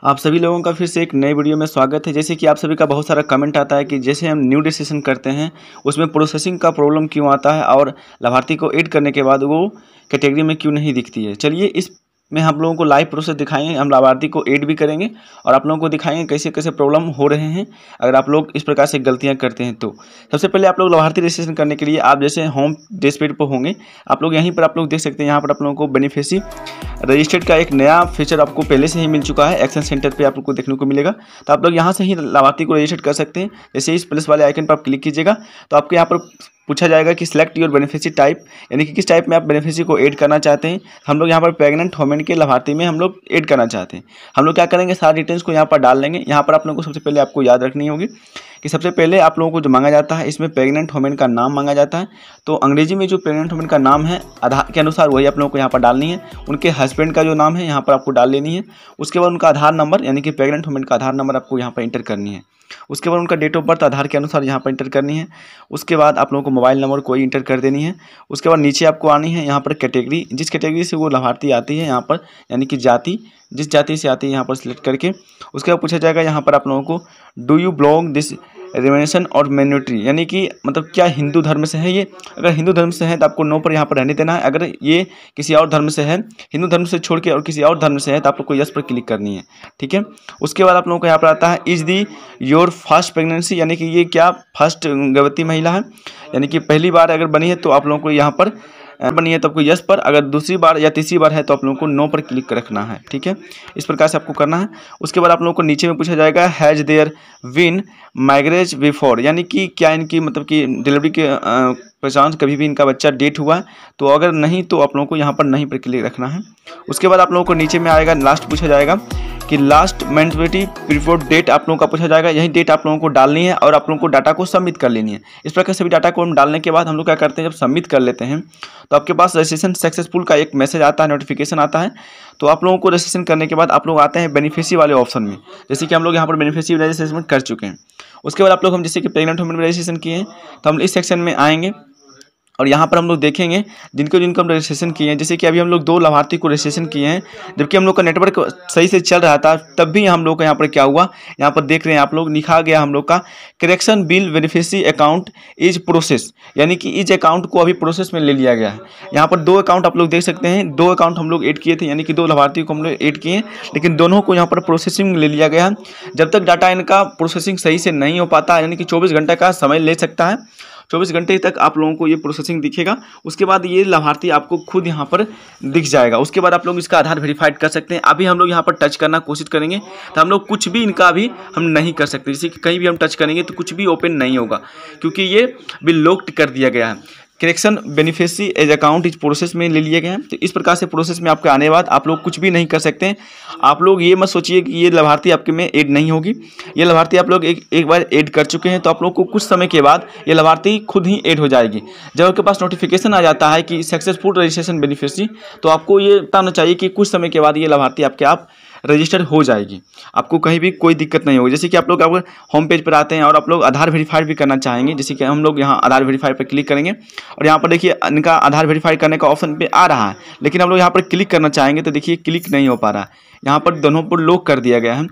आप सभी लोगों का फिर से एक नए वीडियो में स्वागत है। जैसे कि आप सभी का बहुत सारा कमेंट आता है कि जैसे हम न्यू रजिस्ट्रेशन करते हैं उसमें प्रोसेसिंग का प्रॉब्लम क्यों आता है और लाभार्थी को ऐड करने के बाद वो कैटेगरी में क्यों नहीं दिखती है। चलिए इस में हम लोगों को लाइव प्रोसेस दिखाएंगे, हम लाभार्थी को ऐड भी करेंगे और आप लोगों को दिखाएंगे कैसे कैसे प्रॉब्लम हो रहे हैं अगर आप लोग इस प्रकार से गलतियां करते हैं। तो सबसे पहले आप लोग लाभार्थी रजिस्ट्रेशन करने के लिए आप जैसे होम डैशबोर्ड पर होंगे, आप लोग यहीं पर आप लोग देख सकते हैं, यहाँ पर आप लोगों को बेनिफिशियरी रजिस्टर्ड का एक नया फीचर आपको पहले से ही मिल चुका है। एक्शन सेंटर पे आप लोग को देखने को मिलेगा, तो आप लोग यहाँ से ही लाभार्थी को रजिस्टर कर सकते हैं। जैसे इस प्लस वाले आइकन पर आप क्लिक कीजिएगा तो आपको यहाँ पर पूछा जाएगा कि सिलेक्ट योर बेनिफिशियरी टाइप, यानी कि किस टाइप में आप बेनिफिशियरी को ऐड करना चाहते हैं। हम लोग यहाँ पर प्रेग्नेंट वुमेन के लाभार्थी में हम लोग ऐड करना चाहते हैं। हम लोग क्या करेंगे, सारी डिटेल्स को यहाँ पर डाल लेंगे। यहाँ पर आप लोगों को सबसे पहले आपको याद रखनी होगी कि सबसे पहले आप लोगों को जो मांगा जाता है इसमें प्रेग्नेंट वुमेन का नाम मांगा जाता है। तो अंग्रेजी में जो प्रेग्नेंट वुमेन का नाम है आधार के अनुसार वही आप लोगों को यहाँ पर डालनी है। उनके हस्बैंड का जो नाम है यहाँ पर आपको डाल लेनी है। उसके बाद उनका आधार नंबर, यानी कि प्रेग्नेंट वुमेन का आधार नंबर आपको यहाँ पर इंटर करनी है। उसके बाद उनका डेट ऑफ बर्थ आधार के अनुसार यहाँ पर इंटर करनी है। उसके बाद आप लोगों को मोबाइल नंबर कोई इंटर कर देनी है। उसके बाद नीचे आपको आनी है यहाँ पर कैटेगरी, जिस कैटेगरी से वो लाभार्थी आती है यहाँ पर, यानी कि जाति, जिस जाति से आती है यहाँ पर सिलेक्ट करके। उसके बाद पूछा जाएगा यहाँ पर आप लोगों को डू यू बिलोंग दिस रिमेनेशन और माइनॉरिटी, यानी कि मतलब क्या हिंदू धर्म से है ये। अगर हिंदू धर्म से है तो आपको नो पर यहाँ पर रहने देना है। अगर ये किसी और धर्म से है, हिंदू धर्म से छोड़ के और किसी और धर्म से है, तो आप लोग को यस पर क्लिक करनी है। ठीक है। उसके बाद आप लोगों को यहाँ पर आता है is the your first pregnancy, यानी कि ये क्या फर्स्ट गर्भवती महिला है, यानी कि पहली बार अगर बनी है तो आप लोगों को यहाँ पर बनी है तो आपको यस पर, अगर दूसरी बार या तीसरी बार है तो आप लोगों को नो पर क्लिक रखना है। ठीक है, इस प्रकार से आपको करना है। उसके बाद आप लोगों को नीचे में पूछा जाएगा हैज़ देयर बीन माइग्रेज बिफोर, यानी कि क्या इनकी मतलब कि डिलीवरी के पहचान कभी भी इनका बच्चा डेट हुआ, तो अगर नहीं तो आप लोगों को यहाँ पर नहीं पर क्लिक रखना है। उसके बाद आप लोगों को नीचे में आएगा लास्ट पूछा जाएगा कि लास्ट मैच्योरिटी प्रीफर्ड डेट आप लोगों का पूछा जाएगा। यही डेट आप लोगों को डालनी है और आप लोगों को डाटा को सबमिट कर लेनी है। इस प्रकार सभी डाटा को हम डालने के बाद हम लोग क्या करते हैं, जब सबमिट कर लेते हैं तो आपके पास रजिस्ट्रेशन सक्सेसफुल का एक मैसेज आता है, नोटिफिकेशन आता है। तो आप लोगों को रजिस्ट्रेशन करने के बाद आप लोग आते हैं बेनिफिशियरी वाले ऑप्शन में, जैसे कि हम लोग यहाँ पर बेनिफिशियरी रजिस्ट्रेशन कर चुके हैं। उसके बाद आप लोग हम जैसे कि प्रेग्नेंट वुमेन रजिस्ट्रेशन किए हैं तो हम इस सेक्शन में आएंगे और यहाँ पर हम लोग देखेंगे जिनको हम रजिस्ट्रेशन किए हैं। जैसे कि अभी हम लोग 2 लाभार्थी को रजिस्ट्रेशन किए हैं, जबकि हम लोग का नेटवर्क सही से चल रहा था, तब भी हम लोग का यहाँ पर क्या हुआ, यहाँ पर देख रहे हैं आप लोग लिखा गया हम लोग का correction bill beneficiary account is process, यानी कि इज अकाउंट को अभी प्रोसेस में ले लिया गया है। यहाँ पर 2 अकाउंट आप लोग देख सकते हैं, 2 अकाउंट हम लोग ऐड किए थे, यानी कि 2 लाभार्थी को हम लोग ऐड किए, लेकिन दोनों को यहाँ पर प्रोसेसिंग में ले लिया गया है। जब तक डाटा इनका प्रोसेसिंग सही से नहीं हो पाता, यानी कि 24 घंटे का समय ले सकता है, 24 घंटे तक आप लोगों को ये प्रोसेसिंग दिखेगा। उसके बाद ये लाभार्थी आपको खुद यहाँ पर दिख जाएगा। उसके बाद आप लोग इसका आधार वेरीफाइड कर सकते हैं। अभी हम लोग यहाँ पर टच करना कोशिश करेंगे तो हम लोग कुछ भी इनका अभी हम नहीं कर सकते, जैसे कि कहीं भी हम टच करेंगे तो कुछ भी ओपन नहीं होगा, क्योंकि ये भी लॉक्ड कर दिया गया है। Correction beneficiary as account is process में ले लिए गए हैं। तो इस प्रकार से प्रोसेस में आपके आने बाद आप लोग कुछ भी नहीं कर सकते हैं। आप लोग ये मत सोचिए कि ये लाभार्थी आपके में ऐड नहीं होगी। ये लाभार्थी आप लोग एक बार ऐड कर चुके हैं तो आप लोग को कुछ समय के बाद ये लाभार्थी खुद ही ऐड हो जाएगी। जब आपके पास नोटिफिकेशन आ जाता है कि सक्सेसफुल रजिस्ट्रेशन बेनिफिशियरी, तो आपको ये बताना चाहिए कि कुछ समय के बाद ये लाभार्थी आपके आप रजिस्टर हो जाएगी, आपको कहीं भी कोई दिक्कत नहीं होगी। जैसे कि आप लोग अगर होम पेज पर आते हैं और आप लोग आधार वेरीफाइड भी करना चाहेंगे, जैसे कि हम लोग यहाँ आधार वेरीफाइड पर क्लिक करेंगे और यहाँ पर देखिए इनका आधार वेरीफाई करने का ऑप्शन पे आ रहा है, लेकिन हम लोग यहाँ पर क्लिक करना चाहेंगे तो देखिए क्लिक नहीं हो पा रहा है, यहाँ पर दोनों पर लॉक कर दिया गया है।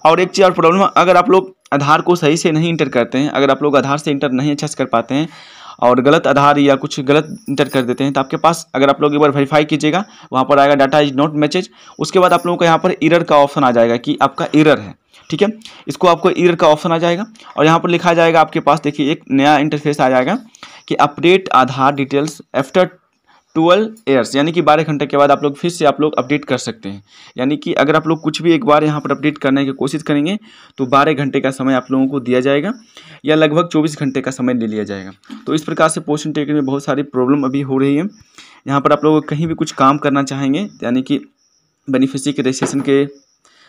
और एक चीज़ और प्रॉब्लम, अगर आप लोग आधार को सही से नहीं इंटर करते हैं, अगर आप लोग आधार से इंटर नहीं अच्छे से कर पाते हैं और गलत आधार या कुछ गलत इंटर कर देते हैं, तो आपके पास अगर आप लोग एक बार वेरीफाई कीजिएगा, वहाँ पर आएगा डाटा इज नॉट मैचेज। उसके बाद आप लोगों को यहाँ पर एरर का ऑप्शन आ जाएगा कि आपका एरर है। ठीक है, इसको आपको एरर का ऑप्शन आ जाएगा और यहाँ पर लिखा जाएगा आपके पास, देखिए एक नया इंटरफेस आ जाएगा कि अपडेट आधार डिटेल्स आफ्टर 12 ईयर्स, यानी कि 12 घंटे के बाद आप लोग फिर से आप लोग अपडेट कर सकते हैं। यानी कि अगर आप लोग कुछ भी एक बार यहाँ पर अपडेट करने की कोशिश करेंगे तो 12 घंटे का समय आप लोगों को दिया जाएगा या लगभग 24 घंटे का समय ले लिया जाएगा। तो इस प्रकार से पोस्ट इंटीग्रिटी में बहुत सारी प्रॉब्लम अभी हो रही है। यहाँ पर आप लोग कहीं भी कुछ काम करना चाहेंगे, यानी कि बेनिफिशियरी के रजिस्ट्रेशन के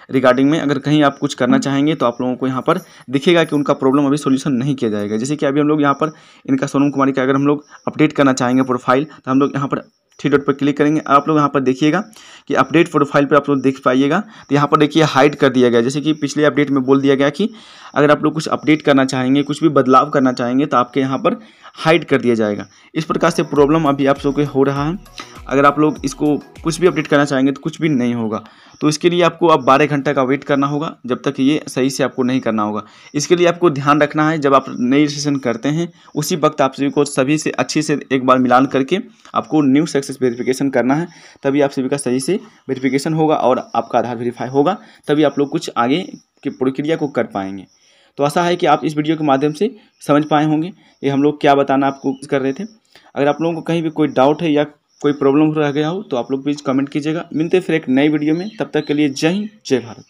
रिगार्डिंग में अगर कहीं आप कुछ करना चाहेंगे तो आप लोगों को यहाँ पर दिखेगा कि उनका प्रॉब्लम अभी सॉल्यूशन नहीं किया जाएगा। जैसे कि अभी हम लोग यहाँ पर इनका सोनम कुमारी का अगर हम लोग अपडेट करना चाहेंगे प्रोफाइल, तो हम लोग यहाँ पर 3 डॉट पर क्लिक करेंगे। आप लोग यहाँ पर देखिएगा कि अपडेट प्रोफाइल पर आप लोग देख पाइएगा, तो यहाँ पर देखिए हाइड कर दिया गया। जैसे कि पिछले अपडेट में बोल दिया गया कि अगर आप लोग कुछ अपडेट करना चाहेंगे, कुछ भी बदलाव करना चाहेंगे तो आपके यहाँ पर हाइड कर दिया जाएगा। इस प्रकार से प्रॉब्लम अभी आप लोगों को हो रहा है। अगर आप लोग इसको कुछ भी अपडेट करना चाहेंगे तो कुछ भी नहीं होगा। तो इसके लिए आपको अब 12 घंटे का वेट करना होगा, जब तक ये सही से आपको नहीं करना होगा। इसके लिए आपको ध्यान रखना है, जब आप नई रजिस्ट्रेशन करते हैं उसी वक्त आप सभी को सभी से अच्छे से एक बार मिलान करके आपको न्यू सक्सेस वेरिफिकेशन करना है, तभी आप सभी का सही से वेरिफिकेशन होगा और आपका आधार वेरीफाई होगा, तभी आप लोग कुछ आगे की प्रक्रिया को कर पाएंगे। तो आशा है कि आप इस वीडियो के माध्यम से समझ पाए होंगे ये हम लोग क्या बताना आपको कर रहे थे। अगर आप लोगों को कहीं भी कोई डाउट है या कोई प्रॉब्लम रह गया हो तो आप लोग प्लीज़ कमेंट कीजिएगा। मिलते हैं फिर एक नई वीडियो में, तब तक के लिए जय हिंद जय भारत।